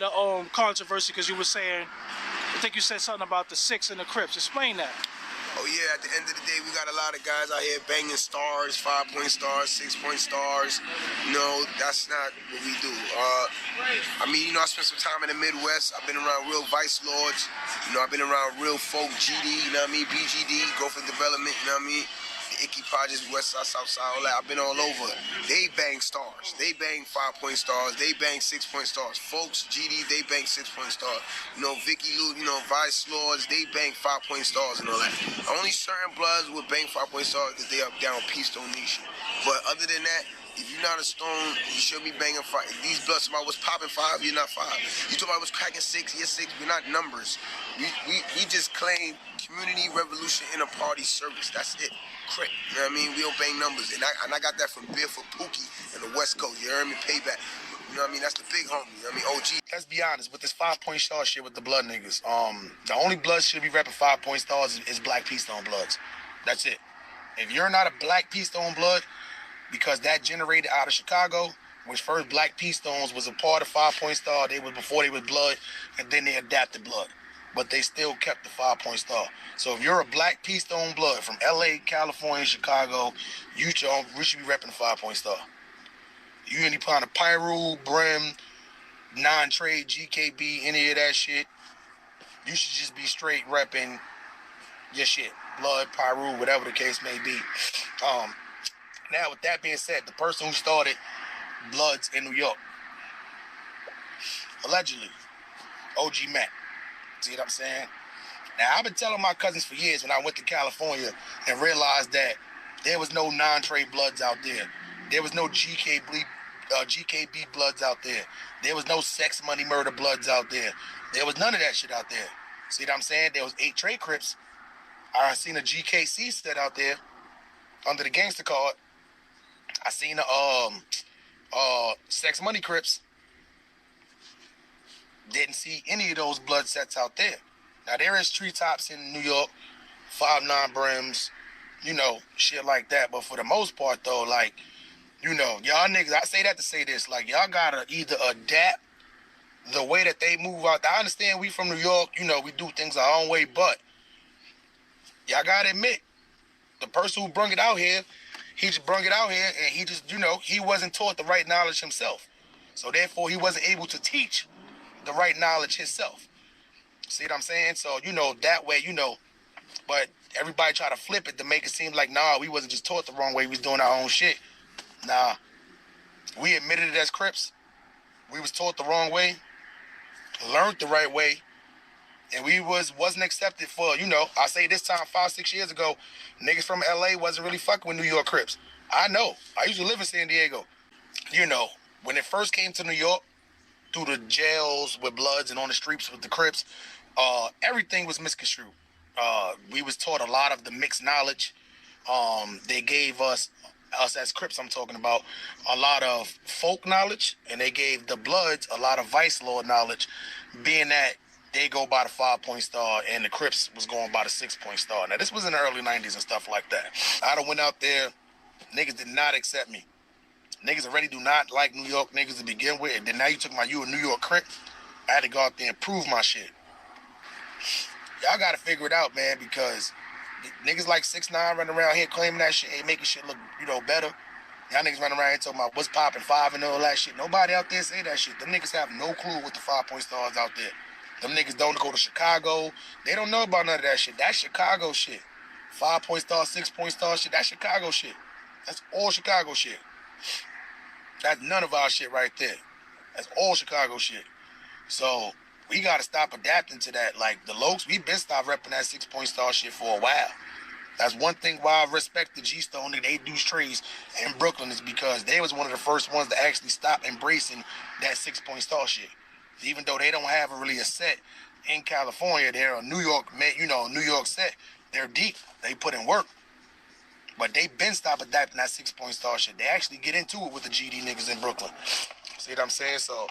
lot of controversy because you were saying, I think you said something about the 6 and the Crips. Explain that. Oh yeah, at the end of the day, we got a lot of guys out here banging stars, 5-point stars, 6-point stars. No, that's not what we do. I mean, I spent some time in the Midwest. I've been around real vice lords. I've been around real folk, GD, BGD, growth and development, the Icky Projects, West Side, South Side, all that. I've been all over. They bang stars. They bang 5-point stars. They bang 6-point stars. Folks, GD, they bang 6-point stars. Vicky Lou, Vice Lords, they bang 5-point stars and all that. Only certain bloods would bang 5-point stars because they up down Peace Stone Nation. But other than that, if you're not a stone, you should be banging 5. These bloods, somebody was popping 5, you're not 5. You told me I was cracking 6, you're 6. We're not numbers. We just claim community revolution in a party service. That's it. Crip. You know what I mean? We don't bang numbers. And I got that from Barefoot Pookie in the West Coast. You heard me? Payback. You know what I mean? That's the big homie. You know what I mean? OG. Let's be honest, with this 5-point star shit with the blood niggas, the only bloods should be repping 5-point stars is Black Peace Stone bloods. That's it. If you're not a Black Peace Stone blood, because that generated out of Chicago, which first Black Peace Stones was a part of 5-point star. They was before they was blood, and then they adapted blood. But they still kept the 5-point star. So if you're a Black Peace Stone blood from LA, California, Chicago, we should be repping the 5-point star. You any kind of Pyro, Brim, non-trade, GKB, any of that shit, you should just be straight repping your shit. Blood, Pyro, whatever the case may be. Now, with that being said, the person who started Bloods in New York, allegedly, OG Mac. See what I'm saying? Now, I've been telling my cousins for years when I went to California and realized that there was no non-trade Bloods out there. There was no GKB Bloods out there. There was no Sex Money Murder Bloods out there. There was none of that shit out there. See what I'm saying? There was 8 trade Crips. I seen a GKC set out there under the gangster card. I seen the Sex Money Crips. Didn't see any of those blood sets out there. Now there is treetops in New York, 5-9 brims, shit like that. But for the most part though, y'all niggas, I say that to say this, y'all gotta either adapt the way that they move out. I understand we from New York, we do things our own way, but y'all gotta admit, the person who brung it out here, he just brung it out here and he just, he wasn't taught the right knowledge himself. So therefore he wasn't able to teach the right knowledge himself. See what I'm saying? So, that way, but everybody try to flip it to make it seem like, nah, we wasn't just taught the wrong way, we was doing our own shit. Nah, we admitted it as Crips. We was taught the wrong way, learned the right way, and we wasn't accepted for, I say this time 5-6 years ago, niggas from LA wasn't really fucking with New York Crips. I know. I used to live in San Diego. When it first came to New York, through the jails with Bloods and on the streets with the Crips, everything was misconstrued. We was taught a lot of the mixed knowledge. They gave us as Crips I'm talking about, a lot of folk knowledge, and they gave the Bloods a lot of vice lord knowledge, being that they go by the 5-point star and the Crips was going by the 6-point star. Now this was in the early 90s and stuff like that. I done went out there, niggas did not accept me. Niggas already do not like New York niggas to begin with, and then now you took you a New York Crip. I had to go out there and prove my shit. Y'all gotta figure it out, man, because niggas like 6ix9ine running around here claiming that shit ain't making shit look, better. Y'all niggas running around here talking about what's popping 5 and all that shit. Nobody out there say that shit. Them niggas have no clue what the 5-point stars out there. Them niggas don't go to Chicago. They don't know about none of that shit. That's Chicago shit. 5-point star, 6-point star shit, that's Chicago shit. That's all Chicago shit. That's none of our shit right there. That's all Chicago shit. So we gotta stop adapting to that. Like the Lokes, we been stopped repping that 6-point star shit for a while. That's one thing why I respect the G-Stone that they do trades in Brooklyn, is because they was one of the first ones to actually stop embracing that 6-point star shit. Even though they don't have really a set in California, they're a New York, New York set. They're deep. They put in work. But they been stopped adapting that 6-point star shit. They actually get into it with the GD niggas in Brooklyn. See what I'm saying? So